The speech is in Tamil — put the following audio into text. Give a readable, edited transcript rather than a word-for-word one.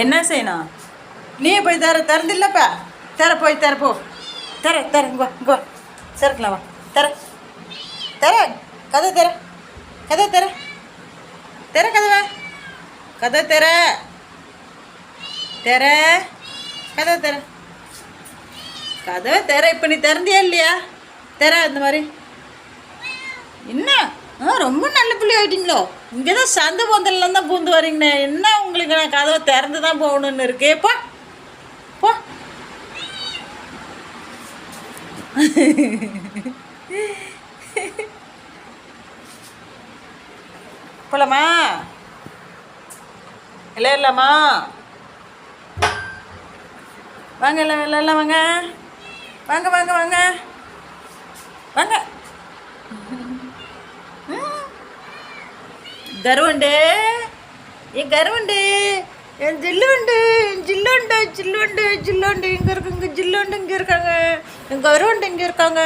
என்ன செய்யணும்? நீயே போய் திறந்தில்லப்பா. போய் போ. இங்கே வா திறக்கலாம் வா. தர கதை கதவை கதவை இப்போ நீ திறந்தியா இல்லையா? அந்த மாதிரி என்ன ரொம்ப நல்ல பிள்ளை ஆகிட்டீங்களோ? இங்கே தான் சந்தை பந்தல்லாம் தான் பூந்து வரீங்கண்ணே. என்ன உங்களுக்கு நான் கதவை திறந்து தான் போகணுன்னு இருக்கேப்பா. போ போலாமா? இல்லைம்மா வாங்க எல்லாம் வாங்க வாங்க வாங்க வாங்க வாங்க. கருவண்டு கருவண்டு என் ஜில்லுண்டு இங்கே இருக்குங்க. ஜில்லுண்டு இங்கே இருக்காங்க. என் கருவண்டு இங்கே இருக்காங்க.